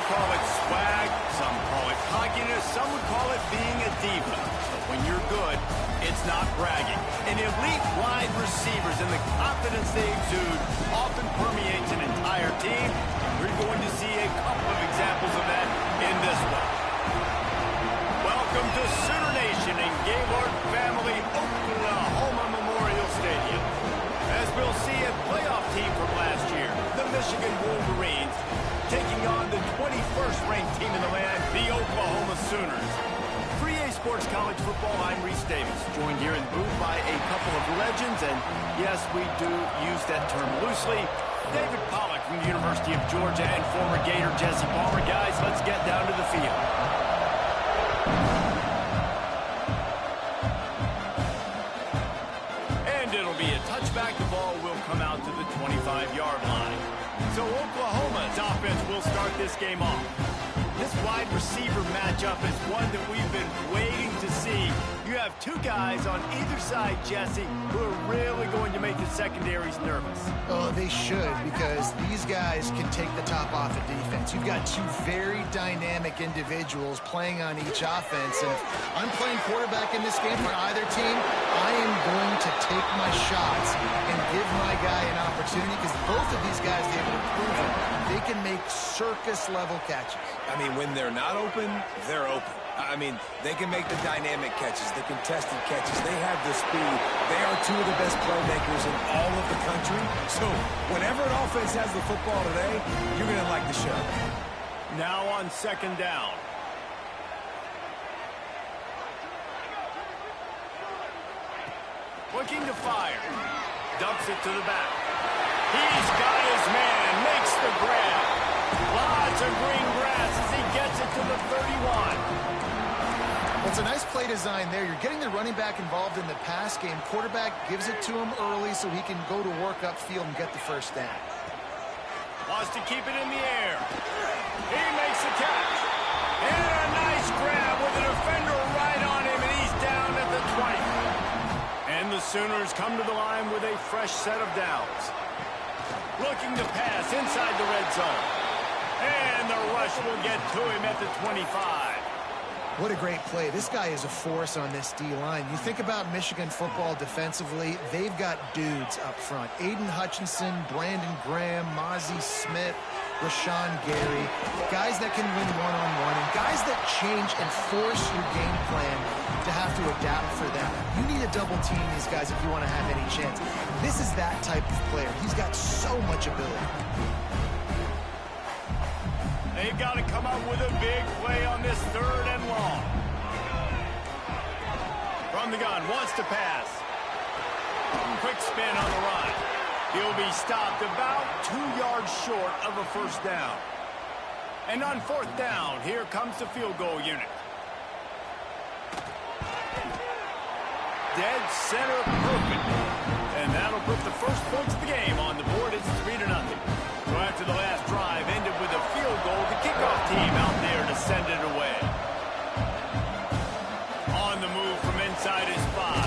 call it swag, some call it cockiness, some would call it being a diva. But when you're good, it's not bragging. An elite wide receivers and the confidence they exude often permeates an entire team. We're going to see a couple of examples of that in this one. Welcome to Sooner Nation and Gaylord Family Oklahoma Memorial Stadium. As we'll see a playoff team from last year, the Michigan Wolverines, taking on the 21st ranked team in the land, the Oklahoma Sooners. 3A Sports College Football, I'm Reese Davis, joined here in the booth by a couple of legends, and yes, we do use that term loosely. David Pollack from the University of Georgia and former Gator Jesse Palmer. Guys, let's get down to the field. And it'll be a touchback. The ball will come out to the 25-yard line. So Oklahoma's offense will start this game off. This wide receiver matchup is one that we've been waiting to see. You have two guys on either side, Jesse, who are really going to make the secondaries nervous. Oh, they should, because these guys can take the top off of defense. You've got two very dynamic individuals playing on each offense, and if I'm playing quarterback in this game for either team, I am going to take my shots and give my guy an opportunity, because both of these guys, they've been proven they can make circus-level catches. I mean, when they're not open, they're open. I mean, they can make the dynamic catches, the contested catches. They have the speed. They are two of the best playmakers in all of the country. So whenever an offense has the football today, you're going to like the show. Now on second down. Looking to fire. Dumps it to the back. He's got his man. Makes the grab. Lots of green grass as he gets it to the 31. Well, it's a nice play design there. You're getting the running back involved in the pass game. Quarterback gives it to him early so he can go to work upfield and get the first down. Wants to keep it in the air. He makes the catch. And a nice grab with a defender right on him, and he's down at the 20. And the Sooners come to the line with a fresh set of downs. Looking to pass inside the red zone. And the rush will get to him at the 25. What a great play. This guy is a force on this D-line. You think about Michigan football defensively, they've got dudes up front. Aiden Hutchinson, Brandon Graham, Mozzie Smith, Rashawn Gary. Guys that can win one-on-one and guys that change and force your game plan to have to adapt for them. You need to double team these guys if you want to have any chance. This is that type of player. He's got so much ability. They've got to come up with a big play on this third and long. From the gun, wants to pass. Quick spin on the run. He'll be stopped about 2 yards short of a first down. And on fourth down, here comes the field goal unit. Dead center perfect. And that'll put the first points of the game on the board. It's 3-0. So after the last drive ended with a field goal, the kickoff team out there to send it away. On the move from inside his 5.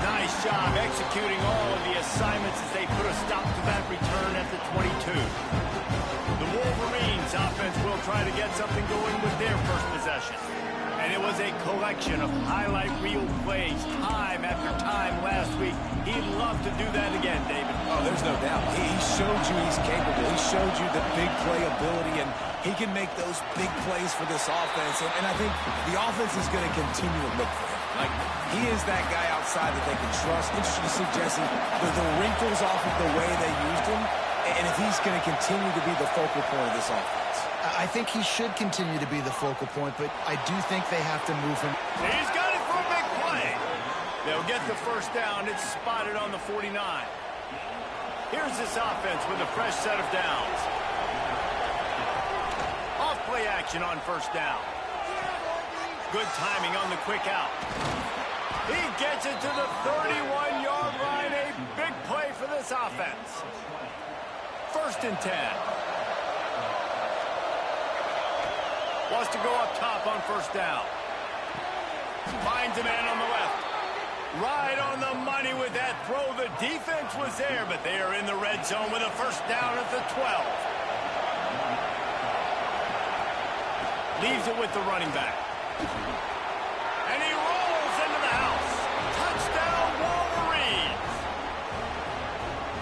Nice job executing all of the assignments as they put a stop to that return at the 22. The Wolverines offense will try to get something going with their first possession. And it was a collection of highlight reel plays time after time last week. He'd love to do that again, David. Oh, there's no doubt. He showed you he's capable. He showed you the big play ability, and he can make those big plays for this offense. And I think the offense is going to continue to look for him. Like, he is that guy outside that they can trust. Interesting to see, Jesse, the wrinkles off of the way they used him, and if he's going to continue to be the focal point of this offense. I think he should continue to be the focal point, but I do think they have to move him. He's got it for a big play. They'll get the first down. It's spotted on the 49. Here's this offense with a fresh set of downs. Off play action on first down. Good timing on the quick out. He gets it to the 31-yard line. A big play for this offense. First and 10. Wants to go up top on first down. Finds a man on the left. Right on the money with that throw. The defense was there, but they are in the red zone with a first down at the 12. Leaves it with the running back. And he rolls into the house. Touchdown, Wolverines.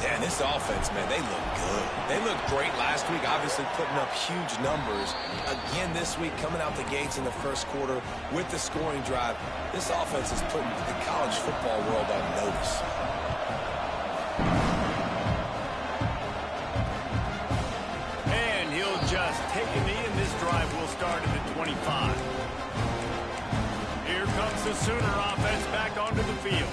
Yeah, this offense, man, they look good. They looked great last week, obviously putting up huge numbers. Again this week, coming out the gates in the first quarter with the scoring drive. This offense is putting the college football world on notice. And he'll just take a knee, and this drive will start at the 25. Here comes the Sooner offense back onto the field.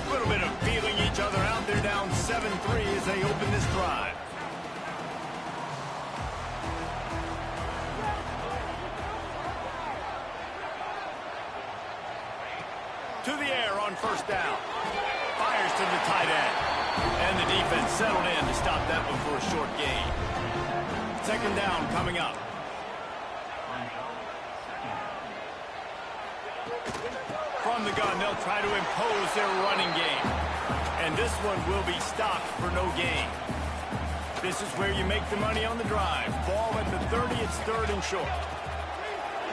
A little bit of feeling each other out. They're down 7-3 as they open this drive. To the air on first down. Fires to the tight end. And the defense settled in to stop that one for a short gain. Second down coming up. From the gun, they'll try to impose their running game. And this one will be stopped for no gain. This is where you make the money on the drive. Ball at the 30, it's third and short.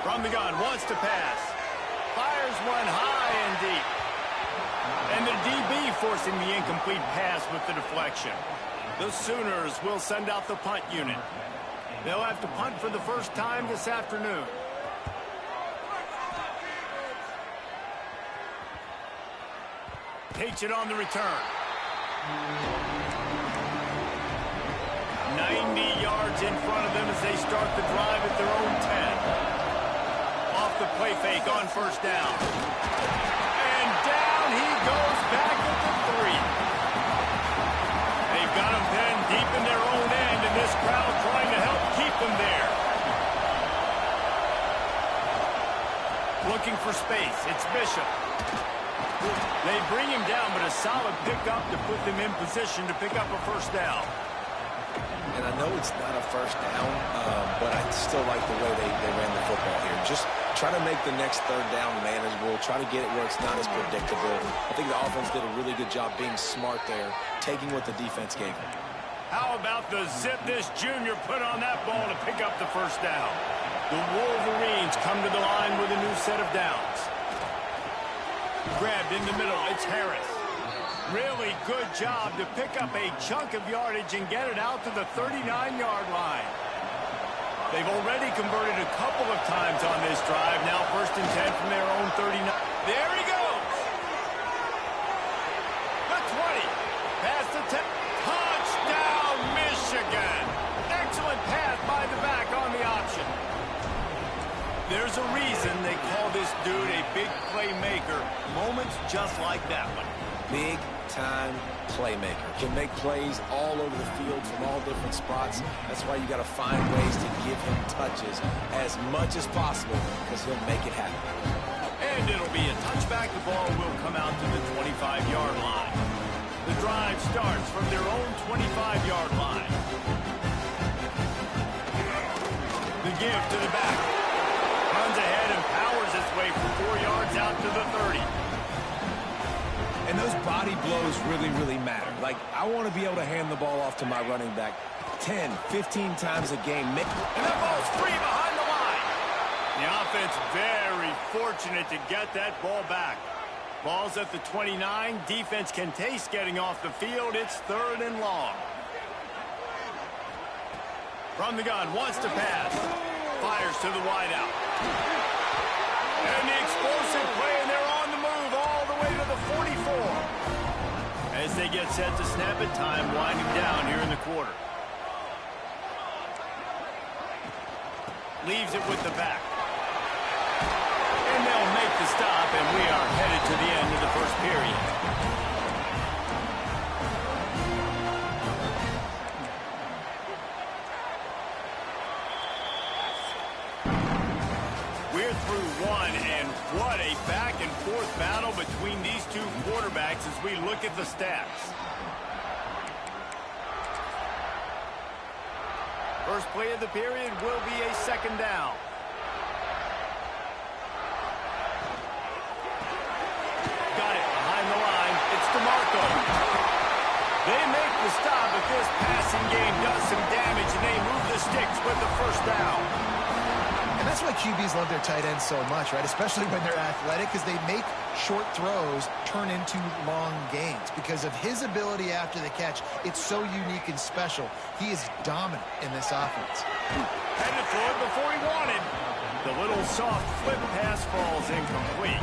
From the gun, wants to pass. Fires one high and deep. And the DB forcing the incomplete pass with the deflection. The Sooners will send out the punt unit. They'll have to punt for the first time this afternoon. Takes it on the return. 90 yards in front of them as they start the drive at their own 10. Off the play fake on first down. And down he goes back at the 3. They've got him pinned deep in their own end, and this crowd trying to help keep them there. Looking for space. It's Bishop. They bring him down, but a solid pickup to put them in position to pick up a first down. And I know it's not a first down, but I still like the way they ran the football here. Just try to make the next third down manageable. Try to get it where it's not as predictable. I think the offense did a really good job being smart there, taking what the defense gave them. How about the zip this junior put on that ball to pick up the first down? The Wolverines come to the line with a new set of downs. Grabbed in the middle, it's Harris. Really good job to pick up a chunk of yardage and get it out to the 39-yard line. They've already converted a couple of times on this drive. Now first and 10 from their own 39. There he goes. The 20. Past the 10. Touchdown, Michigan. Excellent pass by the back on the option. There's a reason they call this dude a big playmaker. Moments just like that one. Big-time playmaker. Can make plays all over the field from all different spots. That's why you got to find ways to give him touches as much as possible because he'll make it happen. And it'll be a touchback. The ball will come out to the 25-yard line. The drive starts from their own 25-yard line. The give to the back. Runs ahead and powers his way for 4 yards out to the 30. And those body blows really, really matter. Like, I want to be able to hand the ball off to my running back 10, 15 times a game. And that ball's free behind the line. The offense very fortunate to get that ball back. Ball's at the 29. Defense can taste getting off the field. It's third and long. From the gun, wants to pass. Fires to the wideout. And the explosive play, and they're on the move all the way to the 44. As they get set to snap it, time winding down here in the quarter. Leaves it with the back. And they'll make the stop, and we are headed to the end of the first period. We're through one, and what a back-and-forth battle between these two quarterbacks as we look at the stats. First play of the period will be a second down. Got it behind the line. It's DeMarco. They make the stop, but this passing game does some damage, and they move the sticks with the first down. And That's why QBs love their tight ends so much, right? Especially when they're athletic, because they make short throws turn into long gains. Because of his ability after the catch, it's so unique and special. He is dominant in this offense. Headed for it before he wanted. The little soft flip pass falls incomplete.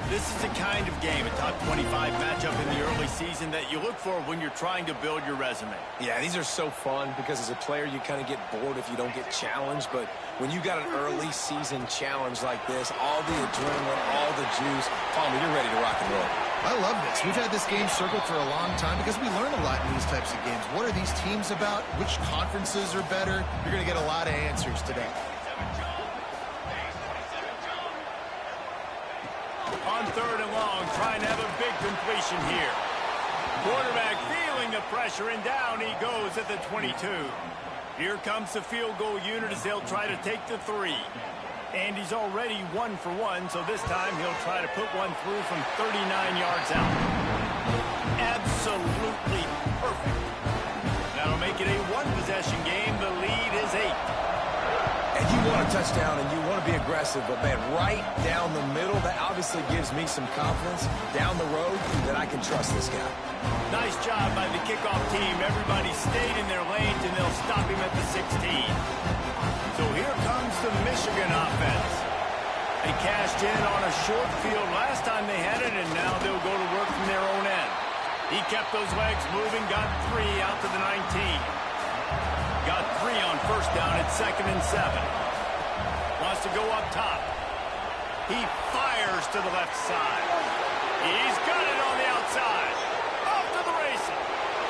This is the kind of game, a top 25 matchup in the early season, that you look for when you're trying to build your resume. Yeah, these are so fun because as a player, you kind of get bored if you don't get challenged. But when you got an early season challenge like this, all the adrenaline, all the juice, Palmer, you're ready to rock and roll. I love this. We've had this game circled for a long time because we learn a lot in these types of games. What are these teams about? Which conferences are better? You're going to get a lot of answers today. On 3rd and long, trying to have a big completion here. Quarterback feeling the pressure, and down he goes at the 22. Here comes the field goal unit as they'll try to take the 3. And he's already 1 for 1, so this time he'll try to put one through from 39 yards out. Absolutely perfect. That'll make it a one-possession game. The lead is 8. And you want a touchdown and you want to be aggressive, but, man, right down the middle, that obviously gives me some confidence down the road that I can trust this guy. Nice job by the kickoff team. Everybody stayed in their lanes, and they'll stop him at the 16. So here comes the Michigan offense. They cashed in on a short field last time they had it, and now they'll go to work from their own end. He kept those legs moving, got 3 out to the 19. Got 3 on first down at 2nd and 7. Wants to go up top. He fires to the left side. He's got it on the outside. Off to the races.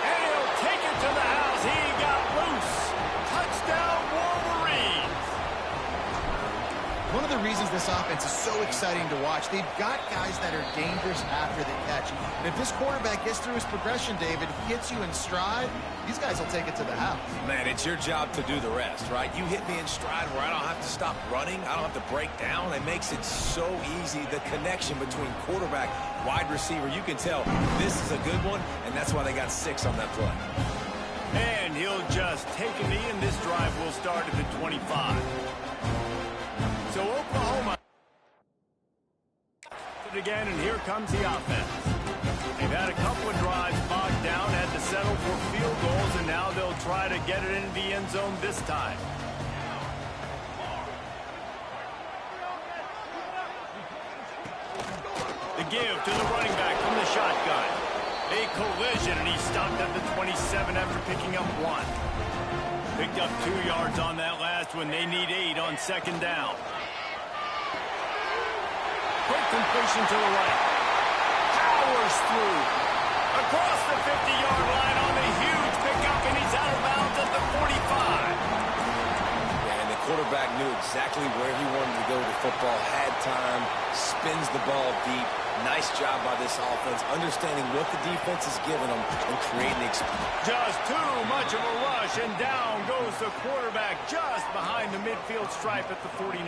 And he'll take it to the house. He got loose. Touchdown, Wolverines. One of the reasons this offense is so exciting to watch, they've got guys that are dangerous after the catch. And if this quarterback gets through his progression, David, hits you in stride, these guys will take it to the house. Man, it's your job to do the rest, right? You hit me in stride where I don't have to stop running. I don't have to break down. It makes it so easy. The connection between quarterback, wide receiver, you can tell this is a good one, and that's why they got 6 on that play. And he'll just take a knee, and this drive will start at the 25. So Oklahoma again, and here comes the offense. They've had a couple of drives bogged down, had to settle for field goals, and now they'll try to get it into the end zone this time. The give to the running back from the shotgun. A collision, and he stopped at the 27 after picking up 1. Picked up 2 yards on that last one. They need 8 on 2nd down. Quick completion to the right. Powers through. Across the 50-yard line on the huge pickup, and he's out of bounds at the 45. Yeah, and the quarterback knew exactly where he wanted to go with the football, had time, spins the ball deep. Nice job by this offense, understanding what the defense is giving them and creating the experience. Just too much of a rush, and down goes the quarterback just behind the midfield stripe at the 49.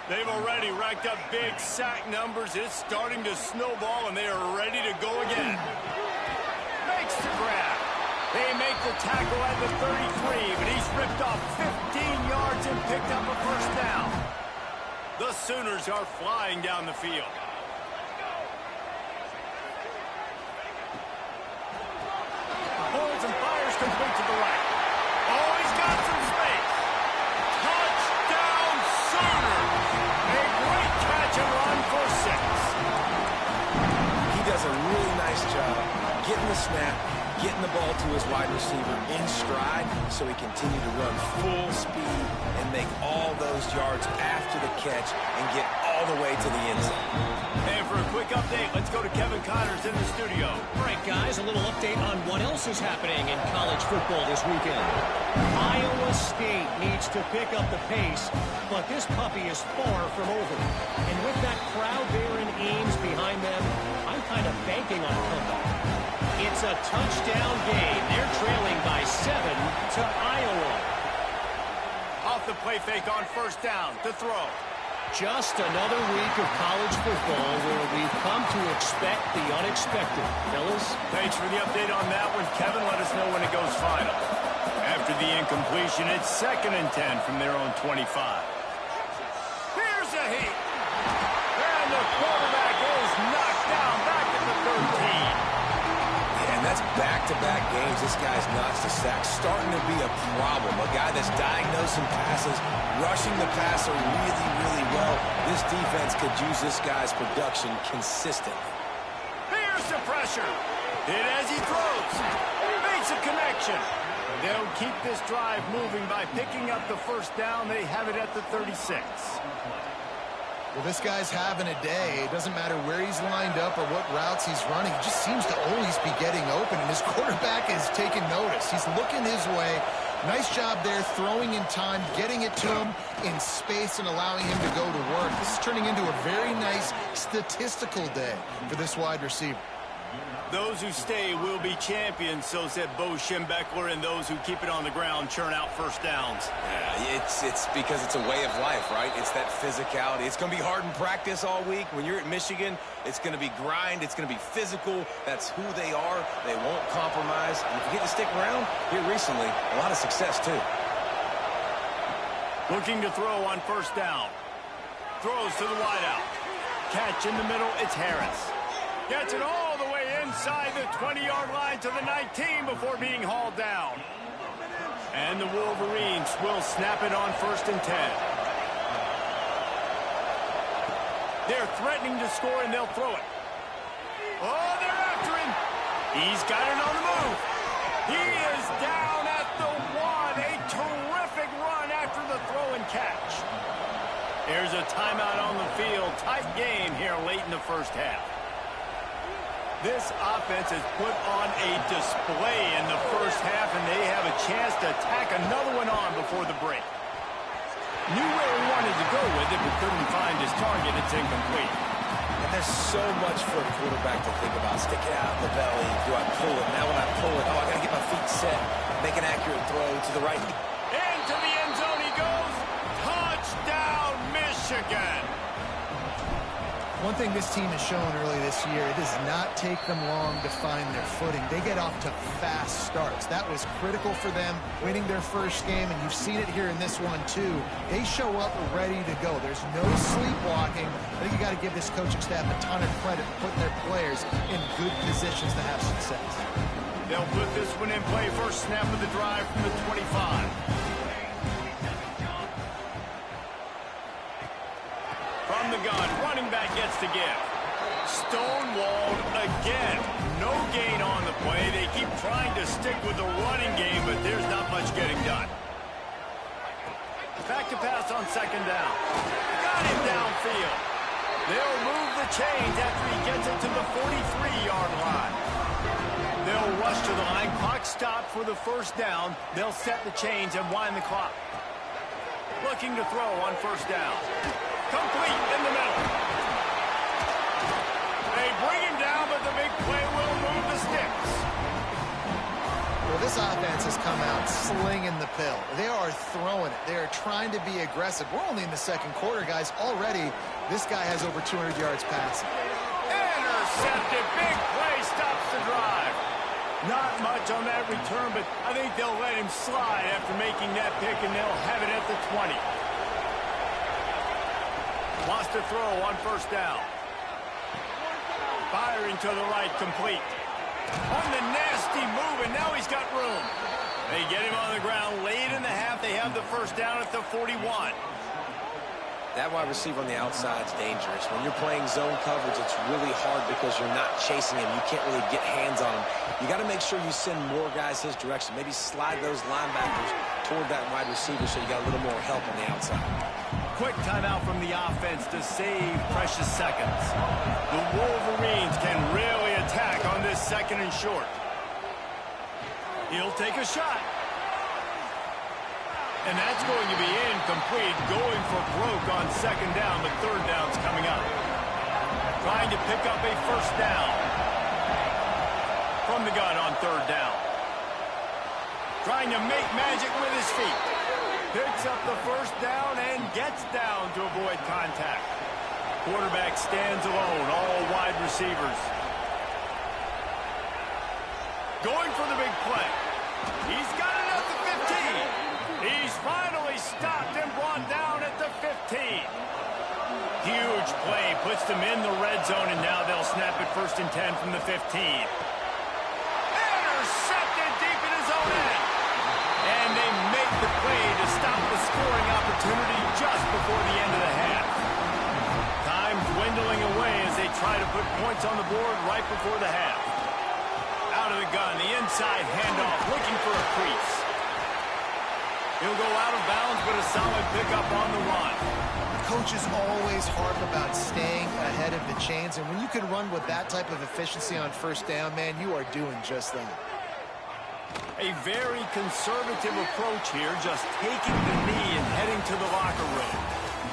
They've already racked up big sack numbers. It's starting to snowball, and they are ready to go again. Makes the grab. They make the tackle at the 33, but he's ripped off 15 yards and picked up a first down. The Sooners are flying down the field. Holds and fires complete to the right. Oh, he's got some space. Touchdown, Sooners. A great catch and run for 6. He does a really nice job getting the snap, getting the ball to his wide receiver in stride so he continued to run full speed and make all those yards after the catch and get all the way to the end zone. And for a quick update, let's go to Kevin Connors in the studio. All right, guys, a little update on what else is happening in college football this weekend. Iowa State needs to pick up the pace, but this puppy is far from over. And with that crowd there in Ames behind them, I'm kind of banking on a comeback. It's a touchdown game. They're trailing by 7 to Iowa. Off the play fake on first down to throw. Just another week of college football where we've come to expect the unexpected. Fellas? Thanks for the update on that one. Kevin, let us know when it goes final. After the incompletion, it's 2nd and 10 from their own 25. back-to-back games, this guy's notched a sack, starting to be a problem. A guy that's diagnosing passes, rushing the passer really, really well. This defense could use this guy's production consistently. Here's the pressure. Hit as he throws. Makes a connection. They'll keep this drive moving by picking up the first down. They have it at the 36. Well, this guy's having a day. It doesn't matter where he's lined up or what routes he's running. He just seems to always be getting open, and his quarterback is taking notice. He's looking his way. Nice job there, throwing in time, getting it to him in space and allowing him to go to work. This is turning into a very nice statistical day for this wide receiver. Those who stay will be champions, so said Bo Schembechler, and those who keep it on the ground churn out first downs. Yeah, it's because it's a way of life, right? It's that physicality. It's going to be hard in practice all week. When you're at Michigan, it's going to be grind. It's going to be physical. That's who they are. They won't compromise. And if you get to stick around, here recently, a lot of success, too. Looking to throw on first down. Throws to the wideout. Catch in the middle, it's Harris. Gets it all the way inside the 20-yard line to the 19 before being hauled down. And the Wolverines will snap it on 1st and 10. They're threatening to score, and they'll throw it. Oh, they're after him. He's got it on the move. He is down at the 1. A terrific run after the throw and catch. There's a timeout on the field. Tight game here late in the first half. This offense has put on a display in the first half, and they have a chance to tack another one on before the break. Knew where he wanted to go with it, but couldn't find his target. It's incomplete. And there's so much for a quarterback to think about. Stick it out in the belly. Do I pull it? Now when I pull it, oh, I got to get my feet set. Make an accurate throw to the right. Into the end zone he goes. Touchdown, Michigan. One thing this team has shown early this year, it does not take them long to find their footing. They get off to fast starts. That was critical for them winning their first game, and you've seen it here in this one too. They show up ready to go. There's no sleepwalking. I think you got to give this coaching staff a ton of credit for putting their players in good positions to have success. They'll put this one in play. First snap of the drive from the 25. From the gun, running back gets to give. Stonewalled again. No gain on the play. They keep trying to stick with the running game, but there's not much getting done. Back to pass on second down. Got him downfield. They'll move the chains after he gets it to the 43-yard line. They'll rush to the line. Clock stopped for the first down. They'll set the chains and wind the clock. Looking to throw on first down. Complete in the middle. They bring him down, but the big play will move the sticks. Well, this offense has come out slinging the pill. They are throwing it. They are trying to be aggressive. We're only in the second quarter, guys. Already, this guy has over 200 yards passing. Intercepted. Big play stops the drive. Not much on that return, but I think they'll let him slide after making that pick, and they'll have it at the 20. Wants to throw on first down. Firing to the right, complete. On the nasty move, and now he's got room. They get him on the ground late in the half. They have the first down at the 41. That wide receiver on the outside is dangerous. When you're playing zone coverage, it's really hard because you're not chasing him. You can't really get hands on him. You got to make sure you send more guys his direction. Maybe slide those linebackers toward that wide receiver so you got a little more help on the outside. Quick timeout from the offense to save precious seconds. The Wolverines can really attack on this second and short. He'll take a shot. And that's going to be incomplete. Going for broke on second down, but third down's coming up. Trying to pick up a first down. From the gun on third down. Trying to make magic with his feet. Picks up the first down and gets down to avoid contact. Quarterback stands alone, all wide receivers. Going for the big play. He's got it at the 15. He's finally stopped and brought down at the 15. Huge play, puts them in the red zone, and now they'll snap it 1st and 10 from the 15. Intercepted! opportunity just before the end of the half. Time dwindling away as they try to put points on the board right before the half. Out of the gun, the inside handoff, looking for a crease. He'll go out of bounds, but a solid pickup on the run. Coaches always harp about staying ahead of the chains, and when you can run with that type of efficiency on first down, man, you are doing just that. A very conservative approach here, just taking the knee and heading to the locker room.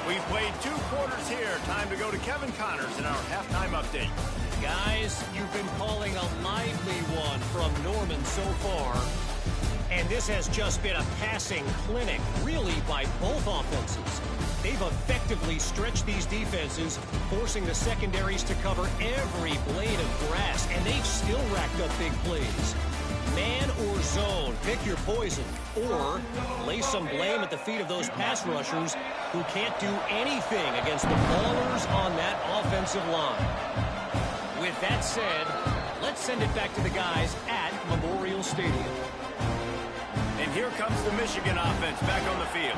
We've played 2 quarters here. Time to go to Kevin Connors in our halftime update. Guys, you've been calling a lively one from Norman so far. And this has just been a passing clinic, really, by both offenses. They've effectively stretched these defenses, forcing the secondaries to cover every blade of grass, and they've still racked up big plays. Man or zone, pick your poison. Or lay some blame at the feet of those pass rushers who can't do anything against the ballers on that offensive line. With that said, let's send it back to the guys at Memorial Stadium. And here comes the Michigan offense back on the field.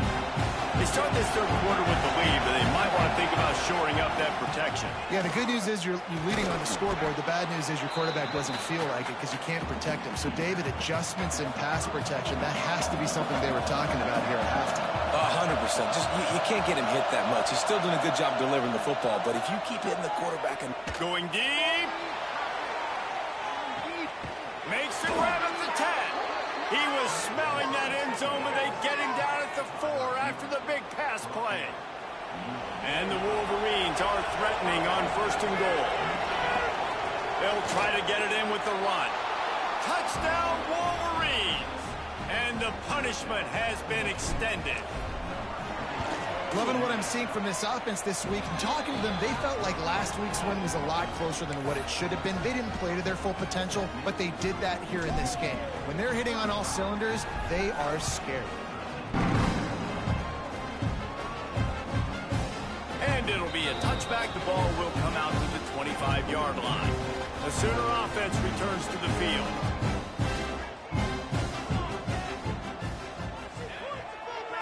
They start this third quarter with the lead, but they might want to think about shoring up that protection. Yeah, the good news is you're leading on the scoreboard. The bad news is your quarterback doesn't feel like it because you can't protect him. So, David, adjustments in pass protection, that has to be something they were talking about here at halftime. 100%. Just you can't get him hit that much. He's still doing a good job delivering the football, but if you keep hitting the quarterback and going deep, makes the grab at the 10. He was smelling that end zone, but they get him down at the 4 after the big pass play. And the Wolverines are threatening on 1st and goal. They'll try to get it in with the run. Touchdown, Wolverines! And the punishment has been extended. Loving what I'm seeing from this offense this week. And talking to them, they felt like last week's win was a lot closer than what it should have been. They didn't play to their full potential, but they did that here in this game. When they're hitting on all cylinders, they are scary. And it'll be a touchback. The ball will come out to the 25-yard line. The Sooner offense returns to the field.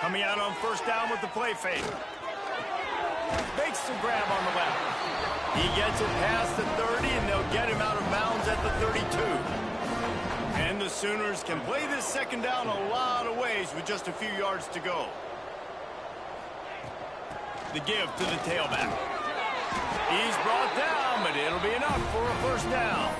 Coming out on 1st down with the play fake. Makes the grab on the left. He gets it past the 30, and they'll get him out of bounds at the 32. And the Sooners can play this 2nd down a lot of ways with just a few yards to go. The give to the tailback. He's brought down, but it'll be enough for a 1st down.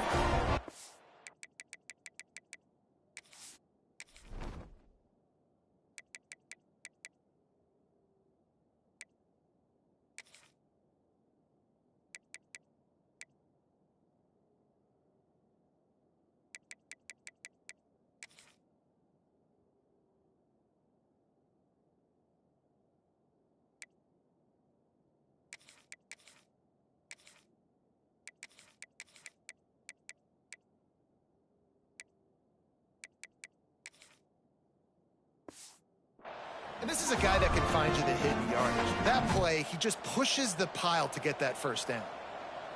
And this is a guy that can find you the hidden yardage. That play, he just pushes the pile to get that 1st down.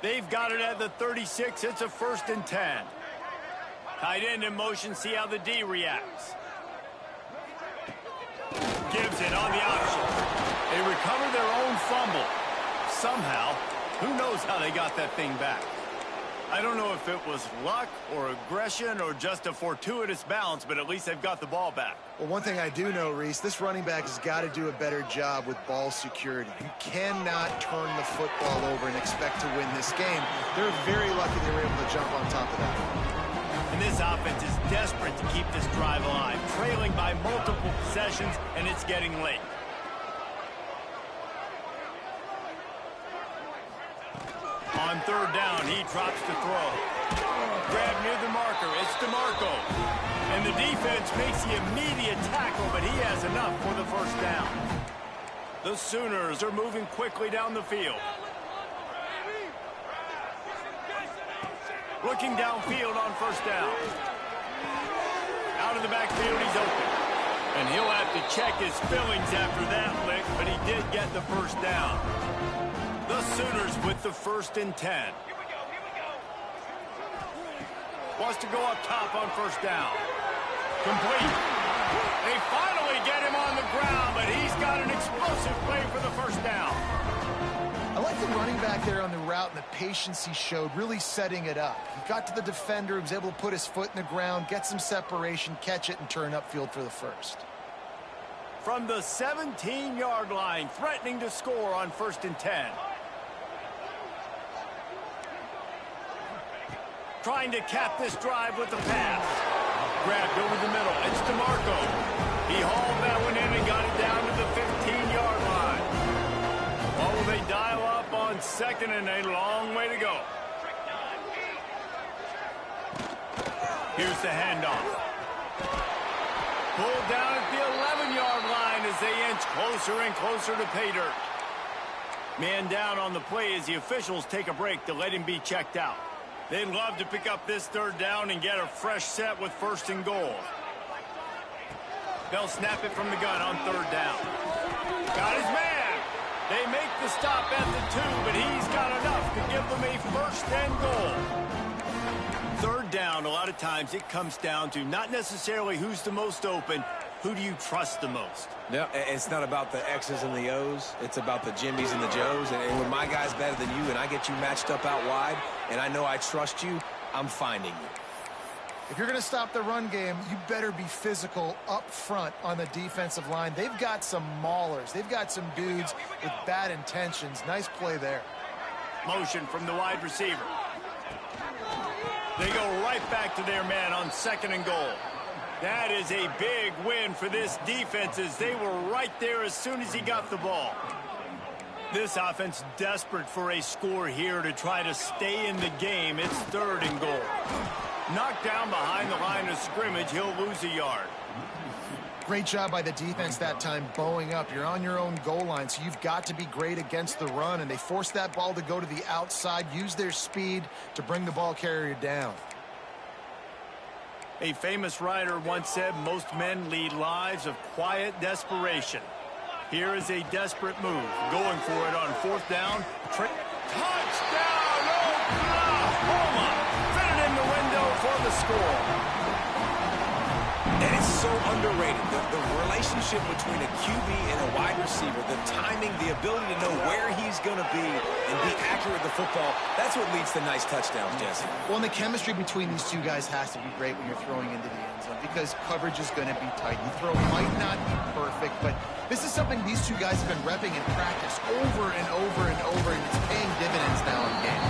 They've got it at the 36. It's a 1st and 10. Tight end in motion. See how the D reacts. Gives it on the option. They recover their own fumble. Somehow, who knows how they got that thing back. I don't know if it was luck or aggression or just a fortuitous bounce, but at least they've got the ball back. Well, one thing I do know, Reese, this running back has got to do a better job with ball security. You cannot turn the football over and expect to win this game. They're very lucky they were able to jump on top of that. And this offense is desperate to keep this drive alive, trailing by multiple possessions, and it's getting late. On 3rd down, he drops to throw. Grab near the marker. It's DeMarco. And the defense makes the immediate tackle, but he has enough for the 1st down. The Sooners are moving quickly down the field. Looking downfield on 1st down. Out of the backfield, he's open. And he'll have to check his fillings after that lick, but he did get the 1st down. The Sooners with the 1st and 10. Wants to go up top on 1st down. Complete. They finally get him on the ground, but he's got an explosive running back there on the route and the patience he showed, really setting it up. He got to the defender, he was able to put his foot in the ground, get some separation, catch it, and turn upfield for the first. From the 17-yard line, threatening to score on 1st and 10. Trying to cap this drive with the pass. Grabbed over the middle. It's DeMarco. He hauled that one in and got it down to the 15-yard line. Or will they dial up on 2nd and a long way to go? Here's the handoff. Pulled down at the 11-yard line as they inch closer and closer to pay dirt. Man down on the play as the officials take a break to let him be checked out. They'd love to pick up this 3rd down and get a fresh set with 1st and goal. They'll snap it from the gun on 3rd down. Got his man. They make the stop at the 2, but he's got enough to give them a 1st and goal. 3rd down, a lot of times it comes down to not necessarily who's the most open, who do you trust the most? Yeah, it's not about the X's and the O's. It's about the Jimmys and the Joes. And when my guy's better than you and I get you matched up out wide and I know I trust you, I'm finding you. If you're going to stop the run game, you better be physical up front on the defensive line. They've got some maulers. They've got some dudes with bad intentions. Nice play there. Motion from the wide receiver. They go right back to their man on 2nd and goal. That is a big win for this defense as they were right there as soon as he got the ball. This offense desperate for a score here to try to stay in the game. It's 3rd and goal. Knocked down behind the line of scrimmage, he'll lose a yard. Great job by the defense that time, bowing up. You're on your own goal line, so you've got to be great against the run, and they forced that ball to go to the outside, use their speed to bring the ball carrier down. A famous writer once said, most men lead lives of quiet desperation. Here is a desperate move. Going for it on 4th down. Touchdown, Oklahoma! Fit it in the window for the score. And it's so underrated. The relationship between a QB and a wide receiver, the timing, the ability to know where he's going to be and be accurate with the football, that's what leads to nice touchdowns, Jesse. Well, and the chemistry between these two guys has to be great when you're throwing into the end zone because coverage is going to be tight. The throw might not be perfect, but this is something these two guys have been repping in practice over and over and over, and it's paying dividends now in the game.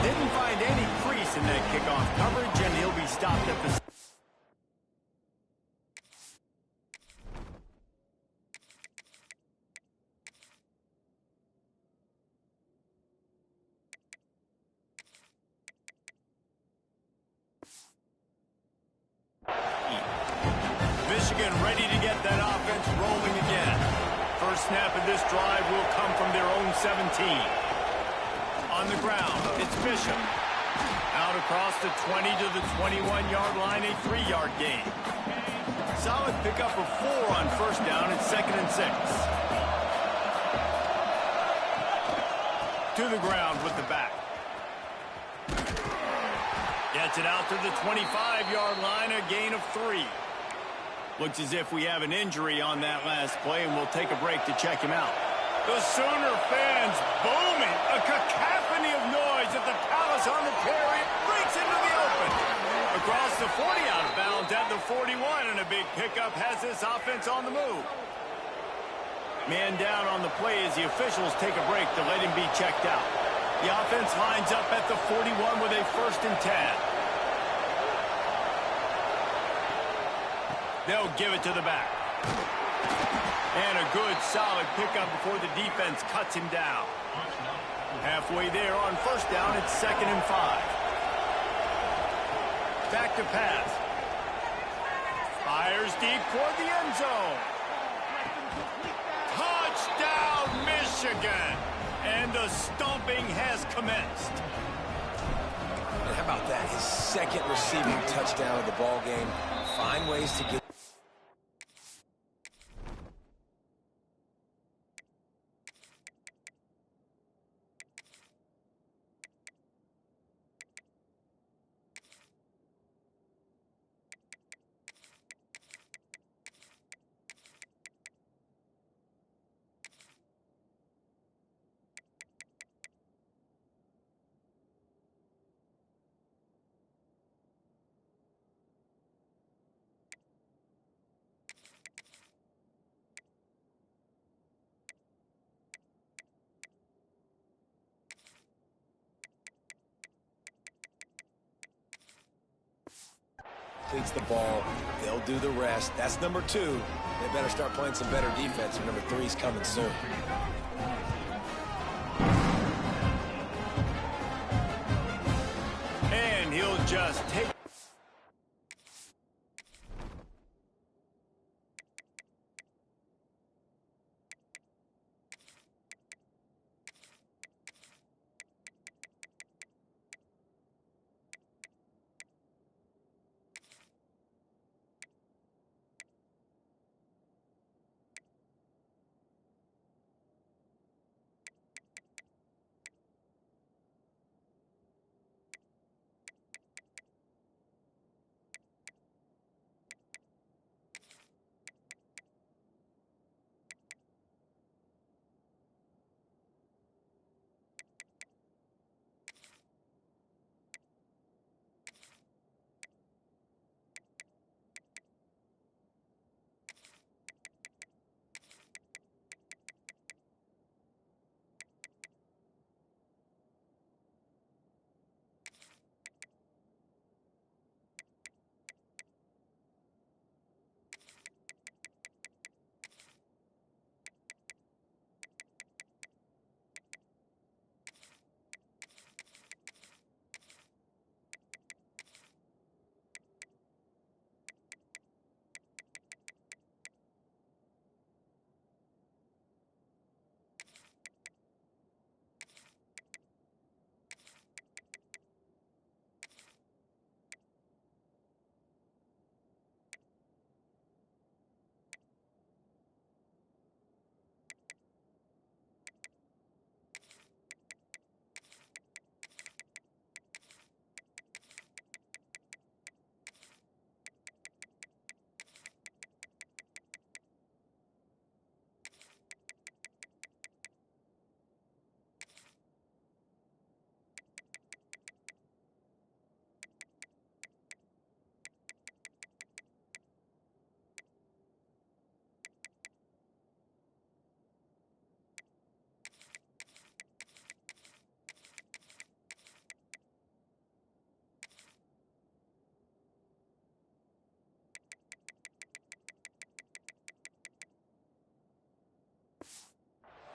Didn't find any crease in that kickoff coverage, and he'll be stopped at the... Michigan ready to get that offense rolling again. First snap of this drive will come from their own 17. On the ground, it's Bishop. Out across the 20 to the 21-yard line, a 3-yard gain. Solid pickup of 4 on 1st down and 2nd and 6. To the ground with the back. Gets it out to the 25-yard line, a gain of 3. Looks as if we have an injury on that last play, and we'll take a break to check him out. The Sooner fans booming. A cacophony of noise at the Palace on the Prairie. Breaks into the open. Across the 40, out of bounds at the 41, and a big pickup has this offense on the move. Man down on the play as the officials take a break to let him be checked out. The offense lines up at the 41 with a 1st and 10. They'll give it to the back. And a good, solid pickup before the defense cuts him down. Halfway there on 1st down, it's 2nd and 5. Back to pass. Fires deep toward the end zone. Touchdown, Michigan! And the stomping has commenced. And how about that? His 2nd receiving touchdown of the ball game. Find ways to get completes the ball, they'll do the rest. That's number 2. They better start playing some better defense, or number 3's coming soon. And he'll just take...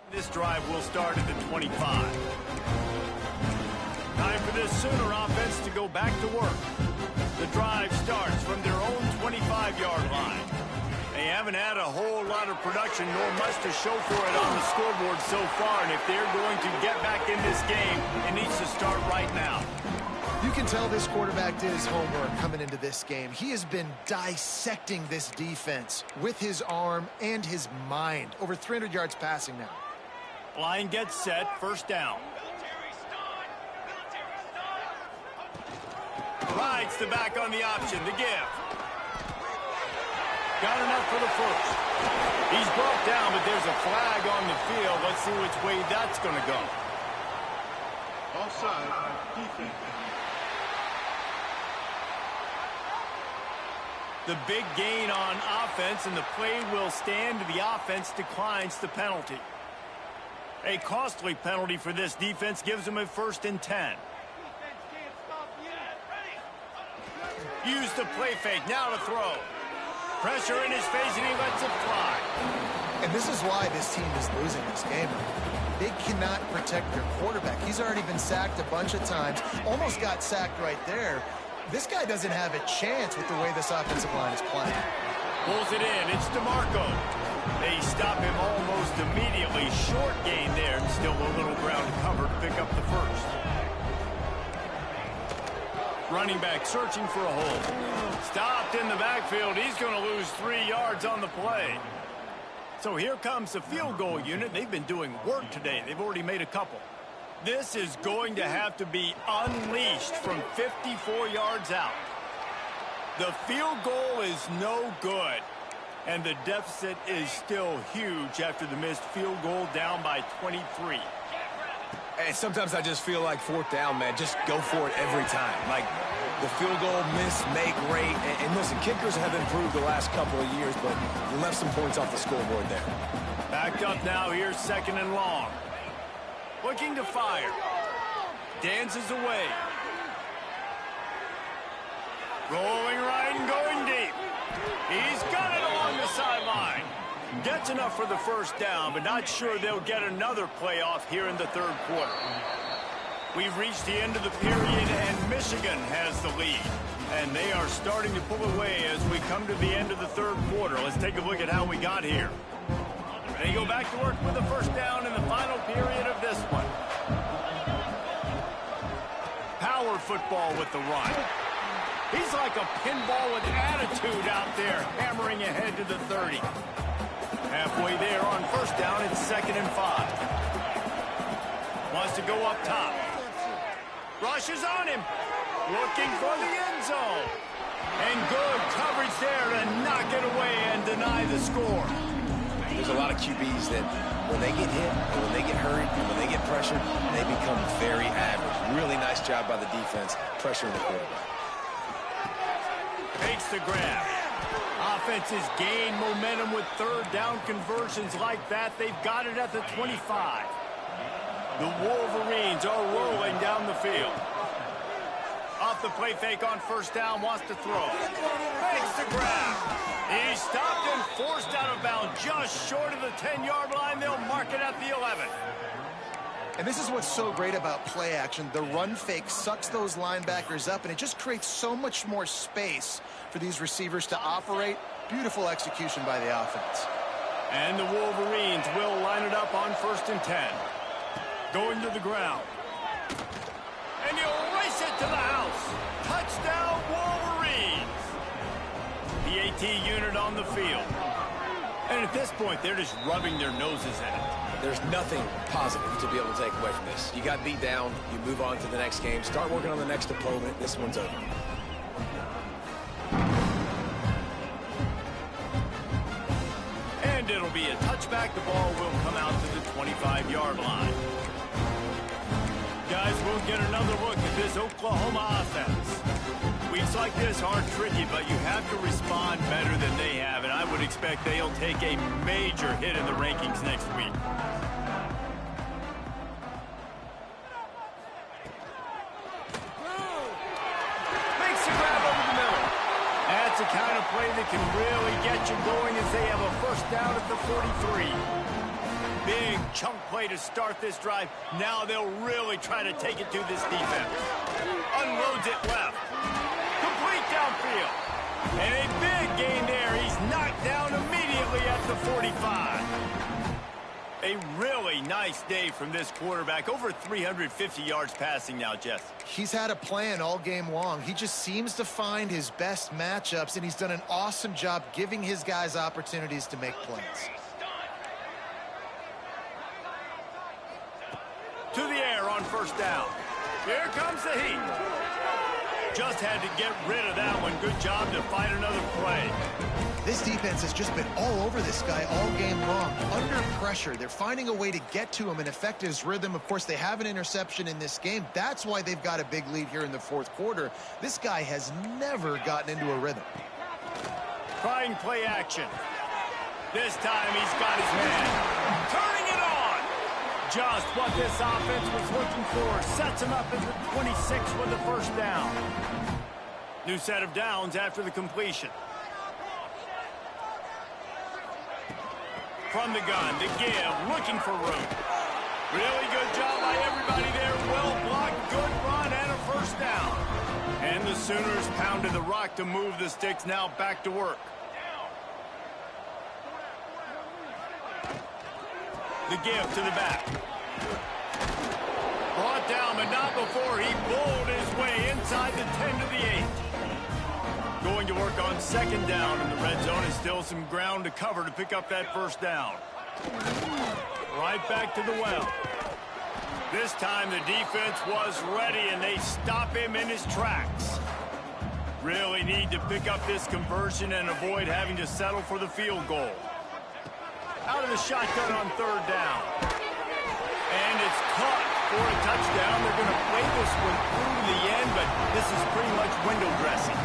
This drive will start at the 25. Time for this Sooner offense to go back to work. The drive starts from their own 25-yard line. They haven't had a whole lot of production nor much to show for it on the scoreboard so far, and if they're going to get back in this game, it needs to start right now. You can tell this quarterback did his homework coming into this game. He has been dissecting this defense with his arm and his mind. Over 300 yards passing now. Line gets set, first down. Rides the back on the option, the give. Got enough for the first. He's brought down, but there's a flag on the field. Let's see which way that's going to go. Offside, defense. The big gain on offense, and the play will stand. The offense declines the penalty. A costly penalty for this defense gives them a 1st and 10. Use the play fake, now to throw. Pressure in his face, and he lets it fly. And this is why this team is losing this game. They cannot protect their quarterback. He's already been sacked a bunch of times. Almost got sacked right there. This guy doesn't have a chance with the way this offensive line is playing. Pulls it in. It's DeMarco. They stop him almost immediately. Short gain there. Still a little ground to cover to pick up the first. Running back searching for a hole. Stopped in the backfield. He's going to lose 3 yards on the play. So here comes the field goal unit. They've been doing work today. They've already made a couple. This is going to have to be unleashed from 54 yards out. The field goal is no good. And the deficit is still huge after the missed field goal, down by 23. And sometimes I just feel like 4th down, man. Just go for it every time. Like, the field goal, miss, make, great. And listen, kickers have improved the last couple of years, but you left some points off the scoreboard there. Back up now. Here's 2nd and long. Looking to fire. Dances away. Rolling right and going deep. He's got it along the sideline. Gets enough for the first down, but not sure they'll get another playoff here in the third quarter. We've reached the end of the period, and Michigan has the lead. And they are starting to pull away as we come to the end of the third quarter. Let's take a look at how we got here. They go back to work with the first down in the final period of this one. Power football with the run. He's like a pinball with attitude out there, hammering ahead to the 30. Halfway there on first down, it's 2nd and 5. Wants to go up top. Rushes on him. Looking for the end zone. And good coverage there to knock it away and deny the score. There's a lot of QBs that when they get hit, and when they get hurried, and when they get pressured, they become very average. Really nice job by the defense pressuring the quarterback. Takes the grab. Offenses gain momentum with third down conversions like that. They've got it at the 25. The Wolverines are rolling down the field. Off the play fake on first down, wants to throw. Makes the grab. He's stopped and forced out of bounds just short of the 10-yard line. They'll mark it at the 11. And this is what's so great about play action. The run fake sucks those linebackers up, and it just creates so much more space for these receivers to operate. Beautiful execution by the offense. And the Wolverines will line it up on 1st and 10. Going to the ground. And he'll race it to the house. Touchdown, Wolverines. The AT unit on the field. And at this point, they're just rubbing their noses in it. There's nothing positive to be able to take away from this. You got beat down, you move on to the next game, start working on the next opponent. This one's over. And it'll be a touchback. The ball will come out to the 25-yard line. Guys, we'll get another look at this Oklahoma offense. Weeks like this are tricky, but you have to respond better than they have, and I would expect they'll take a major hit in the rankings next week. Makes the grab over the middle. That's the kind of play that can really get you going as they have a first down at the 43. Big chunk play to start this drive. Now they'll really try to take it to this defense. Unloads it left. Complete downfield. And a big gain there. He's knocked down immediately at the 45. A really nice day from this quarterback. Over 350 yards passing now, Jeff. He's had a plan all game long. He just seems to find his best matchups, and he's done an awesome job giving his guys opportunities to make plays. To the air on first down. Here comes the heat. Just had to get rid of that one. Good job to find another play. This defense has just been all over this guy all game long. Under pressure, they're finding a way to get to him and affect his rhythm. Of course, they have an interception in this game. That's why they've got a big lead here in the fourth quarter. This guy has never gotten into a rhythm. Trying play action. This time he's got his man. Turning it on. Just what this offense was looking for. Sets him up at the 26 with the first down. New set of downs after the completion. From the gun, the give, looking for room. Really good job by everybody there. Well blocked, good run, and a first down. And the Sooners pounded the rock to move the sticks. Now back to work. The give to the back. Brought down, but not before he bowled his way inside the 10 to the 8. Going to work on second down in the red zone, and still some ground to cover to pick up that first down. Right back to the well. This time the defense was ready, and they stop him in his tracks. Really need to pick up this conversion and avoid having to settle for the field goal. Out of the shotgun on third down. And it's caught for a touchdown. They're going to play this one through the end, but this is pretty much window dressing.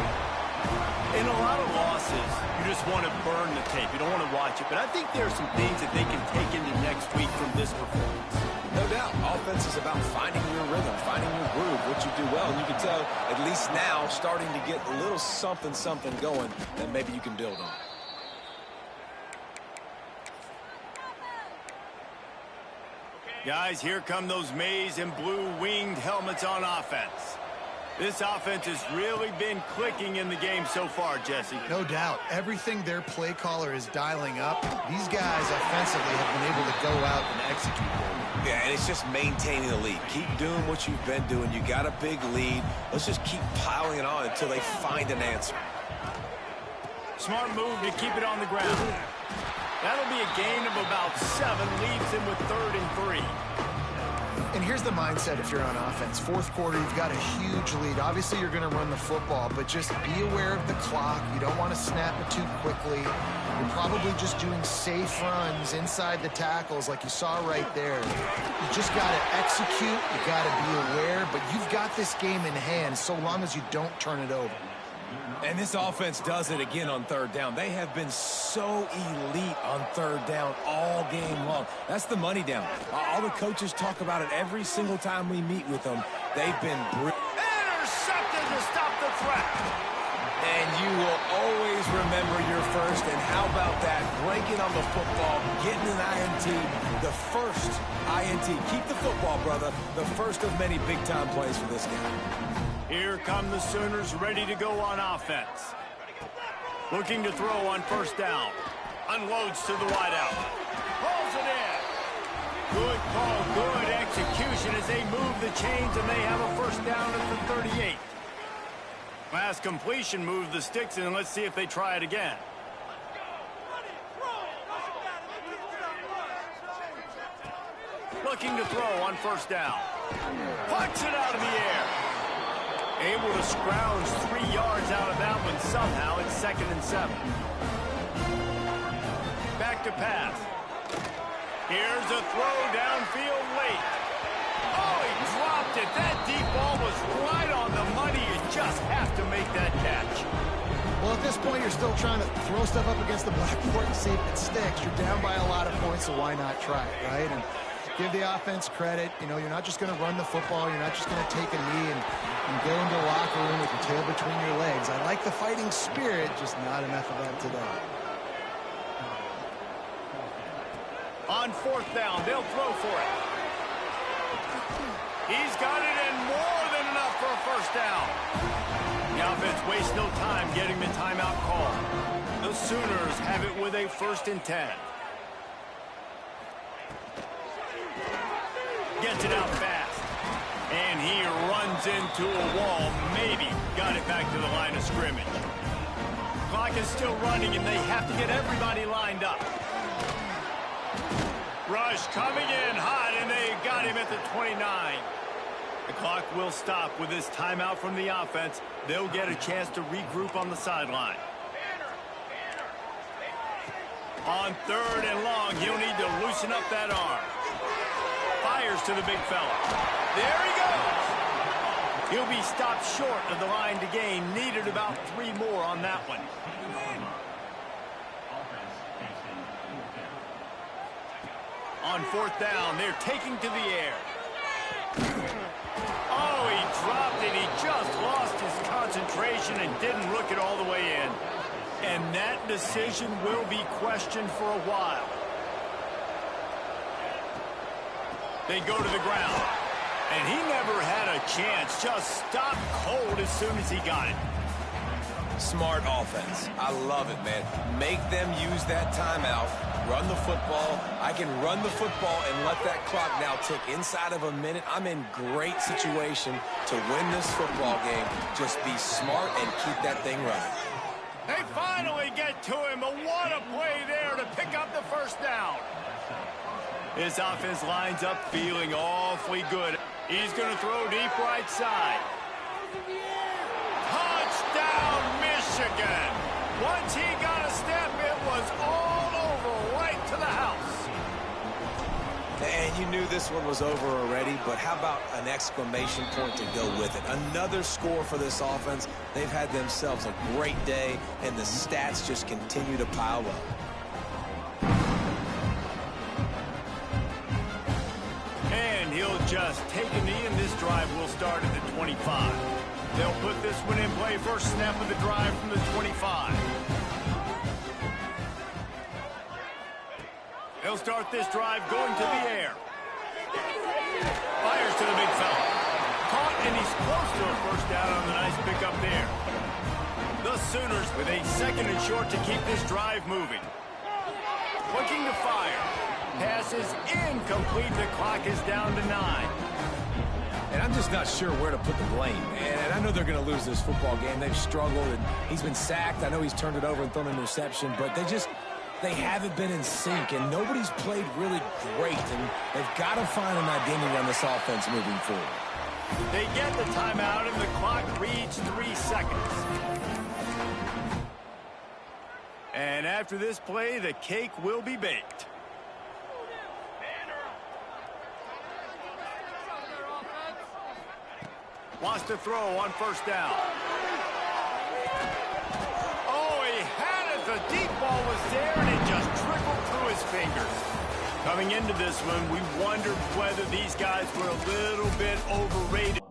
In a lot of losses, you just want to burn the tape. You don't want to watch it. But I think there are some things that they can take into next week from this performance. No doubt. Offense is about finding your rhythm, finding your groove, what you do well. And you can tell at least now starting to get a little something going that maybe you can build on. Guys, here come those maize and blue winged helmets on offense. This offense has really been clicking in the game so far, Jesse. No doubt. Everything their play caller is dialing up, these guys offensively have been able to go out and execute there. Yeah, and it's just maintaining the lead. Keep doing what you've been doing. You got a big lead. Let's just keep piling it on until they find an answer. Smart move to keep it on the ground. That'll be a gain of about 7, leaves him with 3rd and 3. And here's the mindset if you're on offense. Fourth quarter, you've got a huge lead. Obviously, you're going to run the football, but just be aware of the clock. You don't want to snap it too quickly. You're probably just doing safe runs inside the tackles like you saw right there. You just got to execute. You got to be aware, but you've got this game in hand so long as you don't turn it over. And this offense does it again on 3rd down. They have been so elite on 3rd down all game long. That's the money down. All the coaches talk about it every single time we meet with them. They've been brilliant. Intercepted to stop the threat. And you will always remember your first. And how about that? Breaking on the football, getting an INT, the first INT. Keep the football, brother. The first of many big-time plays for this guy. Here come the Sooners ready to go on offense. Looking to throw on 1st down. Unloads to the wideout. Pulls it in. Good call, good execution as they move the chains and they have a 1st down at the 38. Last completion moved the sticks and let's see if they try it again. Looking to throw on 1st down. Pucks it out of the air. Able to scrounge 3 yards out of that one somehow. It's 2nd and 7. Back to pass. Here's a throw downfield late. Oh, he dropped it. That deep ball was right on the money. You just have to make that catch. Well, at this point, you're still trying to throw stuff up against the blackboard and see if it sticks. You're down by a lot of points, so why not try it, right? And give the offense credit. You know, you're not just going to run the football. You're not just going to take a knee and go into the locker room with your tail between your legs. I like the fighting spirit, just not enough of that today. On 4th down, they'll throw for it. He's got it and more than enough for a 1st down. The offense wastes no time getting the timeout call. The Sooners have it with a 1st and 10. Gets it out fast. And he runs into a wall. Maybe got it back to the line of scrimmage. Clock is still running, and they have to get everybody lined up. Rush coming in hot, and they got him at the 29. The clock will stop with this timeout from the offense. They'll get a chance to regroup on the sideline. On 3rd and long, he'll need to loosen up that arm. Fires to the big fella. There he goes. He'll be stopped short of the line to gain. Needed about 3 more on that one. On 4th down, they're taking to the air. Oh, he dropped it. He just lost his concentration and didn't look it all the way in. And that decision will be questioned for a while. They go to the ground. And he never had a chance. Just stopped cold as soon as he got it. Smart offense. I love it, man. Make them use that timeout. Run the football. I can run the football and let that clock now tick inside of a minute. I'm in great situation to win this football game. Just be smart and keep that thing running. They finally get to him. But what a play there to pick up the 1st down. His offense lines up feeling awfully good. He's going to throw deep right side. Touchdown, Michigan. Once he got a step, it was all over right to the house. And you knew this one was over already, but how about an exclamation point to go with it? Another score for this offense. They've had themselves a great day, and the stats just continue to pile up. And he'll just take a knee, and this drive will start at the 25. They'll put this one in play. First snap of the drive from the 25. They'll start this drive going to the air. Fires to the big fella. Caught, and he's close to a first down on the nice pickup there. The Sooners with a 2nd and short to keep this drive moving. Looking to fire. Pass is incomplete. The clock is down to 9. And I'm just not sure where to put the blame. And I know they're going to lose this football game. They've struggled, and he's been sacked. I know he's turned it over and thrown an interception, but they haven't been in sync, and nobody's played really great, and they've got to find an identity on this offense moving forward. They get the timeout, and the clock reads 3 seconds. And after this play, the cake will be baked. Wants to throw on first down. Oh, he had it. The deep ball was there, and it just trickled through his fingers. Coming into this one, we wondered whether these guys were a little bit overrated.